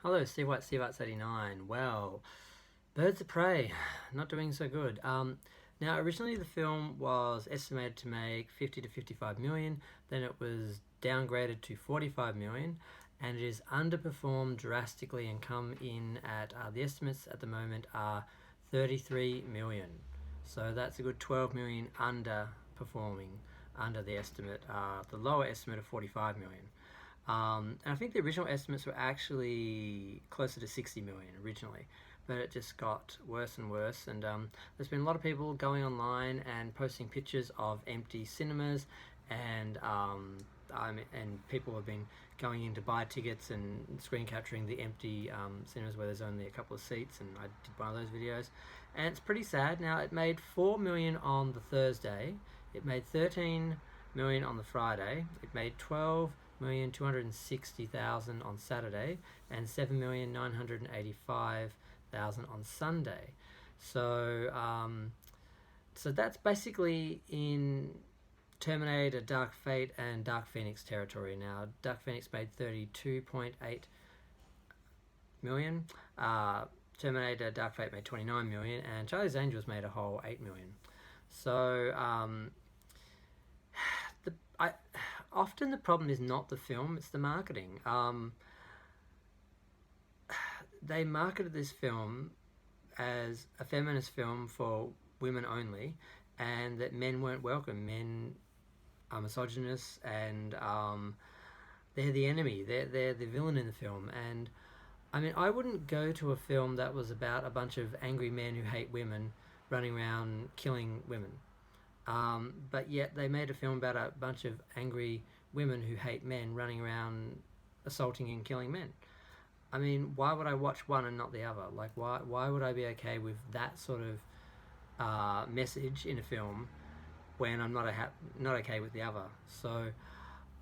Hello, Steve White, Steve Arts 89. Well, Birds of Prey, not doing so good. Now, originally the film was estimated to make 50 to 55 million, then it was downgraded to 45 million, and it is underperformed drastically and come in at, the estimates at the moment are 33 million. So that's a good 12 million underperforming under the estimate, the lower estimate of 45 million. And I think the original estimates were actually closer to 60 million originally, but it just got worse and worse. And there's been a lot of people going online and posting pictures of empty cinemas, and and people have been going in to buy tickets and screen capturing the empty cinemas where there's only a couple of seats. And I did one of those videos, and it's pretty sad. Now, it made 4 million on the Thursday, it made 13 million on the Friday, it made 12,260,000 on Saturday, and 7,985,000 on Sunday. So that's basically in Terminator, Dark Fate, and Dark Phoenix territory. Now, Dark Phoenix made 32.8 million. Terminator, Dark Fate made 29 million, and Charlie's Angels made a whole 8 million. So often the problem is not the film, it's the marketing. They marketed this film as a feminist film for women only, and that men weren't welcome. Men are misogynists, and they're the enemy. They're the villain in the film. And I mean, I wouldn't go to a film that was about a bunch of angry men who hate women running around killing women. But yet they made a film about a bunch of angry women who hate men running around assaulting and killing men. I mean, why would I watch one and not the other? Like, why would I be okay with that sort of message in a film when I'm not okay with the other? So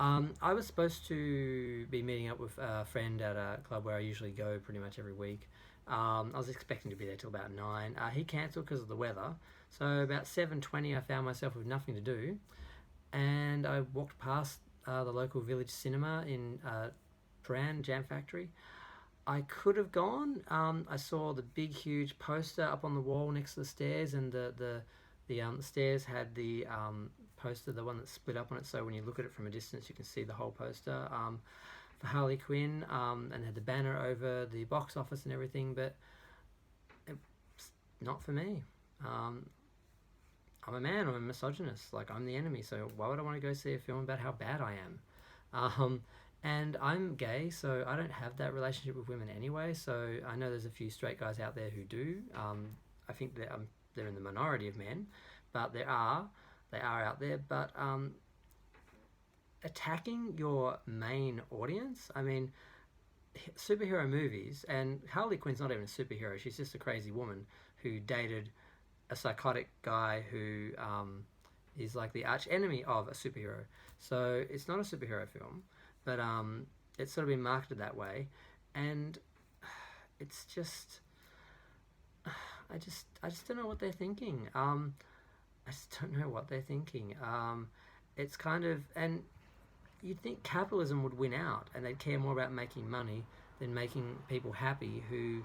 I was supposed to be meeting up with a friend at a club where I usually go pretty much every week. I was expecting to be there till about 9. He cancelled because of the weather. So about 7:20 I found myself with nothing to do, and I walked past the local village cinema in Paran, Jam Factory. I could have gone. I saw the big, huge poster up on the wall next to the stairs, and the stairs had the poster, the one that split up on it, so when you look at it from a distance you can see the whole poster, for Harley Quinn, and had the banner over the box office and everything, but it's not for me. I'm a man, I'm a misogynist, like, I'm the enemy, so why would I want to go see a film about how bad I am? And I'm gay, so I don't have that relationship with women anyway, so I know there's a few straight guys out there who do. I think they're in the minority of men, but they are out there. But attacking your main audience, I mean, superhero movies, and Harley Quinn's not even a superhero, she's just a crazy woman who dated a psychotic guy who is like the arch enemy of a superhero. So it's not a superhero film, but it's sort of been marketed that way, and it's just, I just don't know what they're thinking. I just don't know what they're thinking. It's kind of, and you'd think capitalism would win out, and they'd care more about making money than making people happy who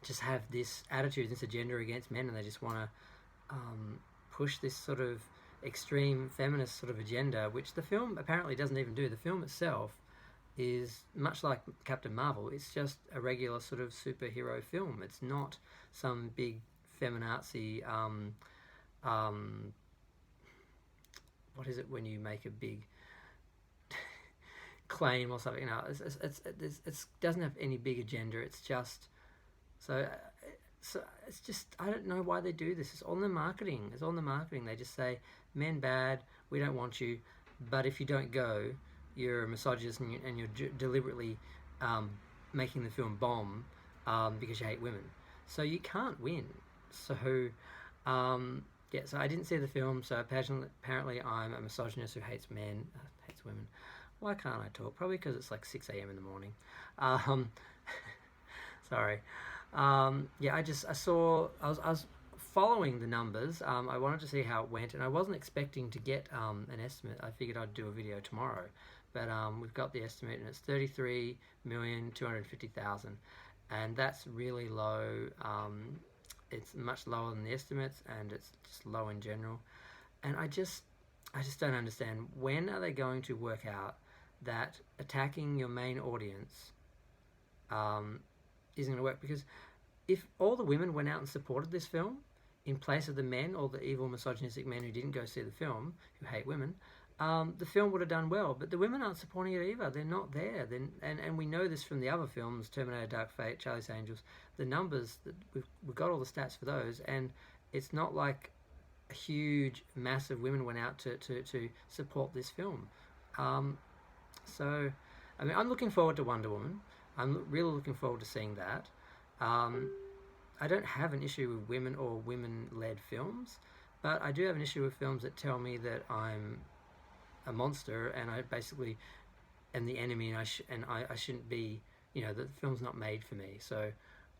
just have this attitude, this agenda against men, and they just want to push this sort of extreme feminist sort of agenda, which the film apparently doesn't even do. The film itself is much like Captain Marvel. It's just a regular sort of superhero film. It's not some big feminazi what is it when you make a big claim or something? No, it doesn't have any big agenda. It's just so it's just, I don't know why they do this. It's on the marketing. It's on the marketing. They just say, men bad, we don't want you, but if you don't go, you're a misogynist, and you're deliberately making the film bomb because you hate women. So you can't win. So yeah, so I didn't see the film, so apparently I'm a misogynist who hates men, hates women. Why can't I talk? Probably because it's like 6 a.m. in the morning. Sorry. Yeah, I was following the numbers. I wanted to see how it went, and I wasn't expecting to get an estimate. I figured I'd do a video tomorrow, but we've got the estimate, and it's 33,250,000, and that's really low. It's much lower than the estimates, and it's just low in general. And I just don't understand, when are they going to work out that attacking your main audience isn't going to work? Because if all the women went out and supported this film in place of the men, or the evil misogynistic men who didn't go see the film, who hate women, the film would have done well. But the women aren't supporting it either. They're not there. And we know this from the other films, Terminator, Dark Fate, Charlie's Angels. The numbers, that we've got all the stats for those, and it's not like a huge mass of women went out to support this film. So, I mean, I'm looking forward to Wonder Woman. I'm really looking forward to seeing that. I don't have an issue with women or women-led films, but I do have an issue with films that tell me that I'm a monster and I basically am the enemy, and I shouldn't be. The film's not made for me, so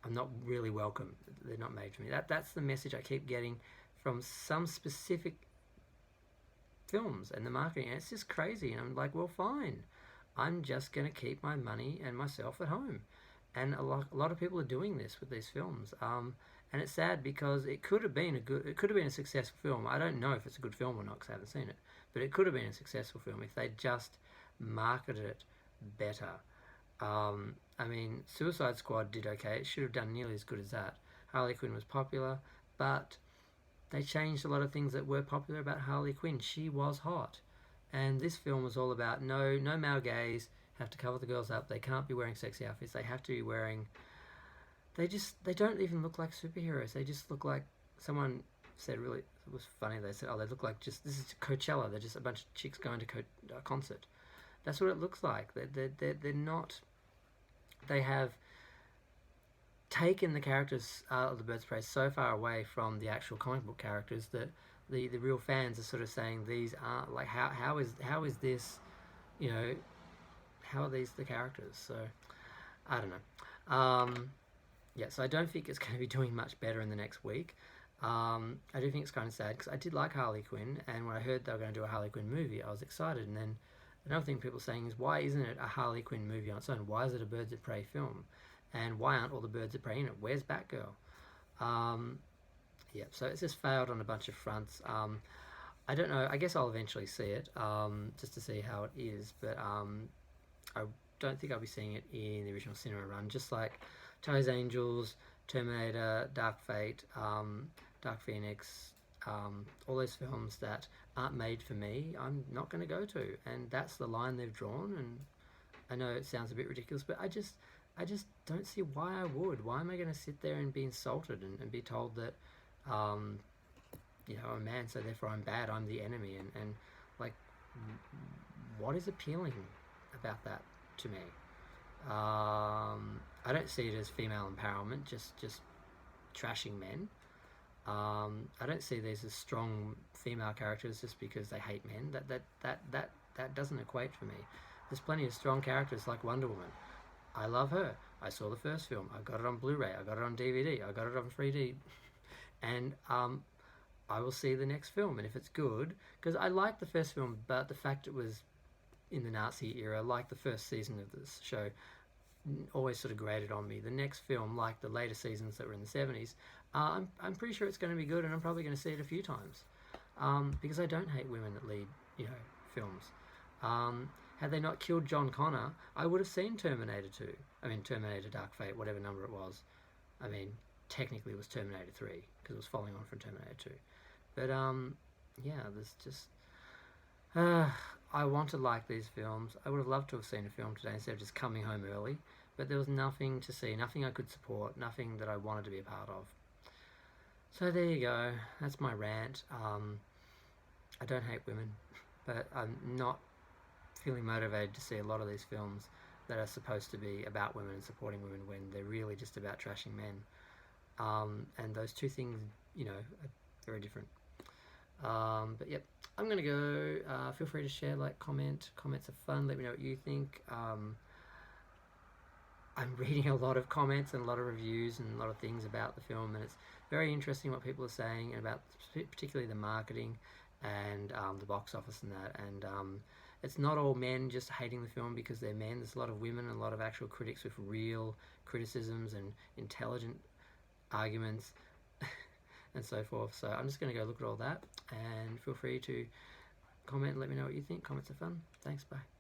I'm not really welcome. They're not made for me. That's the message I keep getting from some specific films and the marketing, and it's just crazy. And I'm like, well, fine. I'm just going to keep my money and myself at home. And a lot of people are doing this with these films. And it's sad, because it could have been a successful film. I don't know if it's a good film or not, because I haven't seen it. But it could have been a successful film if they just marketed it better. I mean, Suicide Squad did okay. It should have done nearly as good as that. Harley Quinn was popular, but they changed a lot of things that were popular about Harley Quinn. She was hot. And this film was all about no male gays have to cover the girls up. They can't be wearing sexy outfits. They have to be wearing... They don't even look like superheroes. They just look like... Someone said, really, it was funny, they said, oh, they look like this is Coachella. They're just a bunch of chicks going to a concert. That's what it looks like. They're not... They have taken the characters of the Birds of Prey so far away from the actual comic book characters that the real fans are sort of saying, these aren't, like, how is this, how are these the characters? So I don't know. So I don't think it's going to be doing much better in the next week. I do think it's kind of sad, because I did like Harley Quinn, and when I heard they were going to do a Harley Quinn movie, I was excited. And then another thing people are saying is, why isn't it a Harley Quinn movie on its own? Why is it a Birds of Prey film? And why aren't all the Birds of Prey in it? Where's Batgirl? So it's just failed on a bunch of fronts. I don't know. I guess I'll eventually see it, just to see how it is. But I don't think I'll be seeing it in the original cinema run. Just like Charlie's Angels, Terminator, Dark Fate, Dark Phoenix, all those films that aren't made for me, I'm not going to go to. And that's the line they've drawn. And I know it sounds a bit ridiculous, but I just don't see why I would. Why am I going to sit there and be insulted and be told that, I'm a man, so therefore I'm bad, I'm the enemy, and like, what is appealing about that to me? I don't see it as female empowerment, just trashing men. I don't see these as strong female characters just because they hate men. That doesn't equate for me. There's plenty of strong characters like Wonder Woman. I love her. I saw the first film. I got it on Blu-ray. I got it on DVD. I got it on 3D. And I will see the next film. And if it's good, because I liked the first film, but the fact it was in the Nazi era, like the first season of this show, always sort of grated on me. The next film, like the later seasons that were in the 70s, I'm pretty sure it's going to be good, and I'm probably going to see it a few times. Because I don't hate women that lead, films. Had they not killed John Connor, I would have seen Terminator 2. I mean, Terminator Dark Fate, whatever number it was. I mean, technically it was Terminator 3, because it was following on from Terminator 2. But, there's just... I want to like these films. I would have loved to have seen a film today instead of just coming home early. But there was nothing to see, nothing I could support, nothing that I wanted to be a part of. So there you go. That's my rant. I don't hate women, but I'm not feeling motivated to see a lot of these films that are supposed to be about women and supporting women when they're really just about trashing men. And those two things, are very different. But yep, I'm going to go. Feel free to share, like, comment. Comments are fun. Let me know what you think. I'm reading a lot of comments and a lot of reviews and a lot of things about the film, and it's very interesting what people are saying about particularly the marketing and the box office and that. And it's not all men just hating the film because they're men. There's a lot of women and a lot of actual critics with real criticisms and intelligent arguments and so forth. So I'm just going to go look at all that, and feel free to comment and let me know what you think. Comments are fun. Thanks, bye.